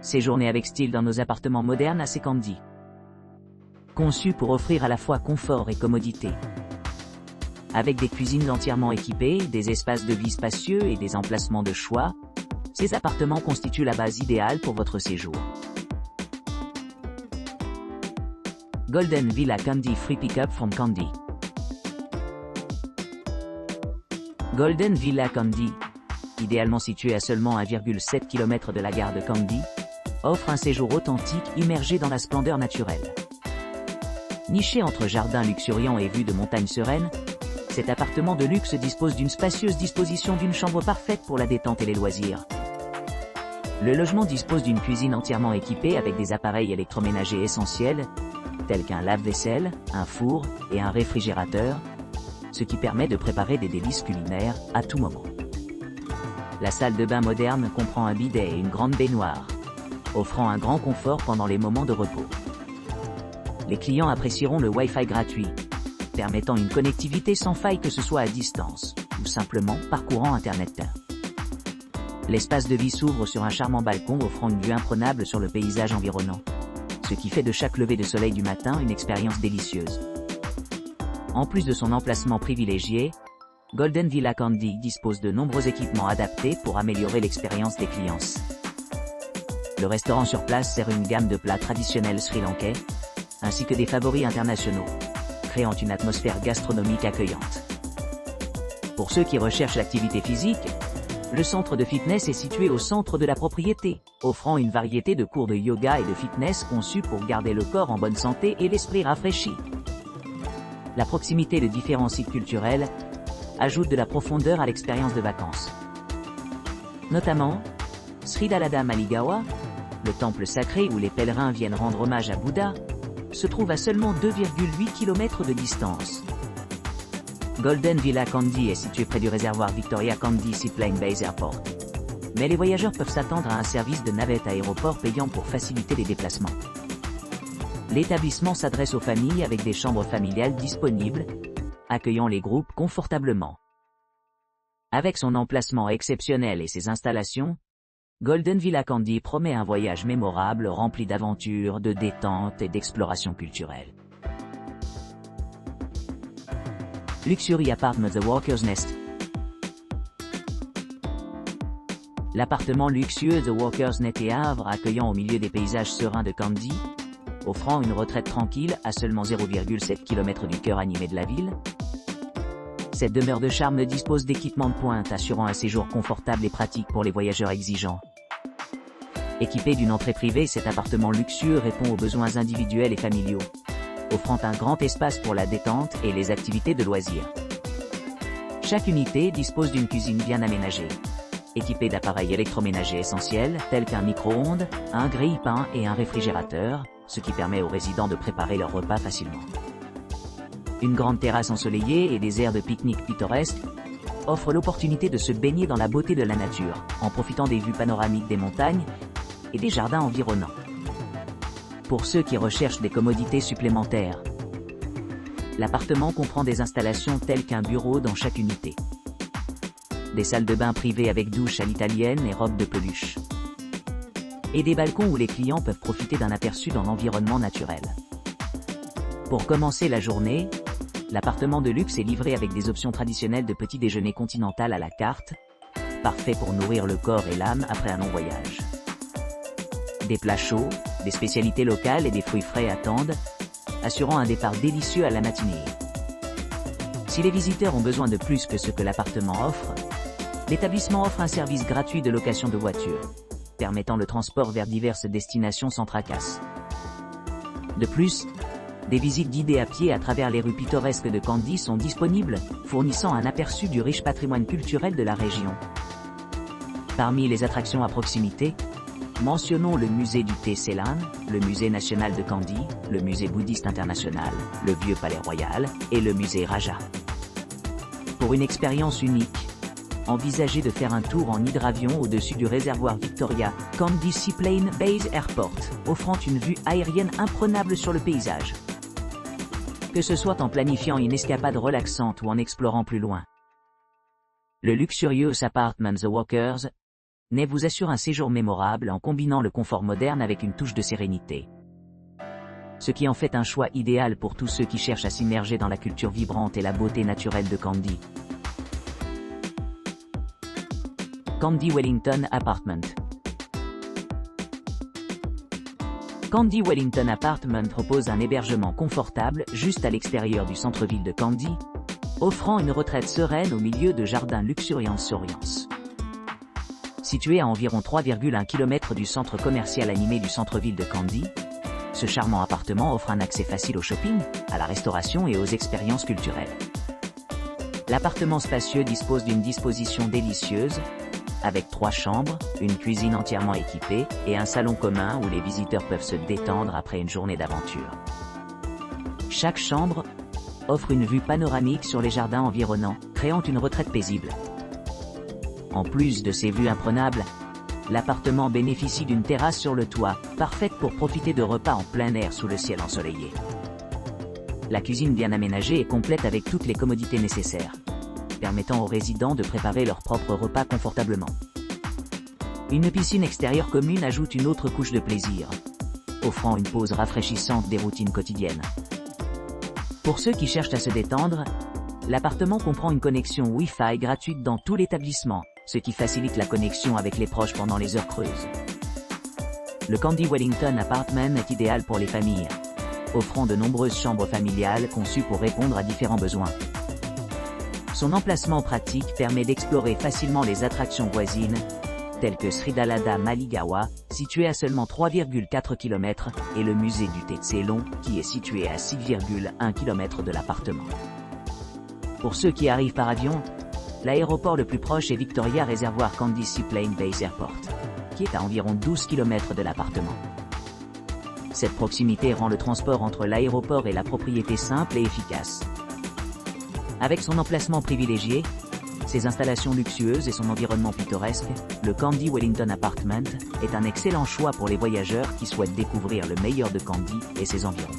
Séjournez avec style dans nos appartements modernes à Sekandy. Conçus pour offrir à la fois confort et commodité. Avec des cuisines entièrement équipées, des espaces de vie spacieux et des emplacements de choix, ces appartements constituent la base idéale pour votre séjour. Golden Villa Kandy Free Pickup from Kandy. Golden Villa Kandy, idéalement située à seulement 1,7 km de la gare de Kandy, offre un séjour authentique immergé dans la splendeur naturelle. Niché entre jardins luxuriants et vue de montagnes sereines, cet appartement de luxe dispose d'une spacieuse disposition d'une chambre parfaite pour la détente et les loisirs. Le logement dispose d'une cuisine entièrement équipée avec des appareils électroménagers essentiels, tels qu'un lave-vaisselle, un four et un réfrigérateur, ce qui permet de préparer des délices culinaires à tout moment. La salle de bain moderne comprend un bidet et une grande baignoire, offrant un grand confort pendant les moments de repos. Les clients apprécieront le Wi-Fi gratuit, permettant une connectivité sans faille que ce soit à distance, ou simplement parcourant Internet. L'espace de vie s'ouvre sur un charmant balcon offrant une vue imprenable sur le paysage environnant, ce qui fait de chaque lever de soleil du matin une expérience délicieuse. En plus de son emplacement privilégié, Golden Villa Kandy dispose de nombreux équipements adaptés pour améliorer l'expérience des clients. Le restaurant sur place sert une gamme de plats traditionnels sri-lankais, ainsi que des favoris internationaux, créant une atmosphère gastronomique accueillante. Pour ceux qui recherchent l'activité physique, le centre de fitness est situé au centre de la propriété, offrant une variété de cours de yoga et de fitness conçus pour garder le corps en bonne santé et l'esprit rafraîchi. La proximité de différents sites culturels ajoute de la profondeur à l'expérience de vacances. Notamment, Sri Dalada Maligawa, le temple sacré où les pèlerins viennent rendre hommage à Bouddha, se trouve à seulement 2,8 km de distance. Golden Villa Kandy est situé près du réservoir Victoria Kandy Seaplane Base Airport. Mais les voyageurs peuvent s'attendre à un service de navette aéroport payant pour faciliter les déplacements. L'établissement s'adresse aux familles avec des chambres familiales disponibles, accueillant les groupes confortablement. Avec son emplacement exceptionnel et ses installations, Golden Villa Kandy promet un voyage mémorable rempli d'aventures, de détente et d'exploration culturelle. Luxury Apartment The Walker's Nest. L'appartement luxueux The Walker's Nest est Havre, accueillant au milieu des paysages sereins de Kandy, offrant une retraite tranquille à seulement 0,7 km du cœur animé de la ville. Cette demeure de charme dispose d'équipements de pointe assurant un séjour confortable et pratique pour les voyageurs exigeants. Équipé d'une entrée privée, cet appartement luxueux répond aux besoins individuels et familiaux, offrant un grand espace pour la détente et les activités de loisirs. Chaque unité dispose d'une cuisine bien aménagée, équipée d'appareils électroménagers essentiels tels qu'un micro-ondes, un grille-pain et un réfrigérateur, ce qui permet aux résidents de préparer leur repas facilement. Une grande terrasse ensoleillée et des aires de pique-nique pittoresques offrent l'opportunité de se baigner dans la beauté de la nature, en profitant des vues panoramiques des montagnes et des jardins environnants. Pour ceux qui recherchent des commodités supplémentaires, l'appartement comprend des installations telles qu'un bureau dans chaque unité, des salles de bain privées avec douche à l'italienne et robes de peluche, et des balcons où les clients peuvent profiter d'un aperçu dans l'environnement naturel. Pour commencer la journée, l'appartement de luxe est livré avec des options traditionnelles de petit déjeuner continental à la carte, parfait pour nourrir le corps et l'âme après un long voyage. Des plats chauds, des spécialités locales et des fruits frais attendent, assurant un départ délicieux à la matinée. Si les visiteurs ont besoin de plus que ce que l'appartement offre, l'établissement offre un service gratuit de location de voitures, permettant le transport vers diverses destinations sans tracasse. De plus, des visites guidées à pied à travers les rues pittoresques de Kandy sont disponibles, fournissant un aperçu du riche patrimoine culturel de la région. Parmi les attractions à proximité, mentionnons le musée du thé Ceylan, le musée national de Kandy, le musée bouddhiste international, le vieux palais royal et le musée Raja. Pour une expérience unique, envisagez de faire un tour en hydravion au-dessus du réservoir Victoria Kandy Seaplane Base Airport, offrant une vue aérienne imprenable sur le paysage. Que ce soit en planifiant une escapade relaxante ou en explorant plus loin, le luxurious apartment The Walkers Ney vous assure un séjour mémorable en combinant le confort moderne avec une touche de sérénité. Ce qui en fait un choix idéal pour tous ceux qui cherchent à s'immerger dans la culture vibrante et la beauté naturelle de Kandy. Kandy Wellington Apartment. Kandy Wellington Apartment propose un hébergement confortable juste à l'extérieur du centre-ville de Kandy, offrant une retraite sereine au milieu de jardins luxuriance. Situé à environ 3,1 km du centre commercial animé du centre-ville de Kandy, ce charmant appartement offre un accès facile au shopping, à la restauration et aux expériences culturelles. L'appartement spacieux dispose d'une disposition délicieuse, avec 3 chambres, une cuisine entièrement équipée et un salon commun où les visiteurs peuvent se détendre après une journée d'aventure. Chaque chambre offre une vue panoramique sur les jardins environnants, créant une retraite paisible. En plus de ces vues imprenables, l'appartement bénéficie d'une terrasse sur le toit, parfaite pour profiter de repas en plein air sous le ciel ensoleillé. La cuisine bien aménagée est complète avec toutes les commodités nécessaires, permettant aux résidents de préparer leurs propres repas confortablement. Une piscine extérieure commune ajoute une autre couche de plaisir, offrant une pause rafraîchissante des routines quotidiennes. Pour ceux qui cherchent à se détendre, l'appartement comprend une connexion Wi-Fi gratuite dans tout l'établissement, ce qui facilite la connexion avec les proches pendant les heures creuses. Le Kandy Wellington Apartment est idéal pour les familles, offrant de nombreuses chambres familiales conçues pour répondre à différents besoins. Son emplacement pratique permet d'explorer facilement les attractions voisines, telles que Sridalada Maligawa, situé à seulement 3,4 km, et le musée du thé Tselon, qui est situé à 6,1 km de l'appartement. Pour ceux qui arrivent par avion, l'aéroport le plus proche est Victoria Reservoir Kandy Seaplane Base Airport, qui est à environ 12 km de l'appartement. Cette proximité rend le transport entre l'aéroport et la propriété simple et efficace. Avec son emplacement privilégié, ses installations luxueuses et son environnement pittoresque, le Kandy Wellington Apartment est un excellent choix pour les voyageurs qui souhaitent découvrir le meilleur de Kandy et ses environs.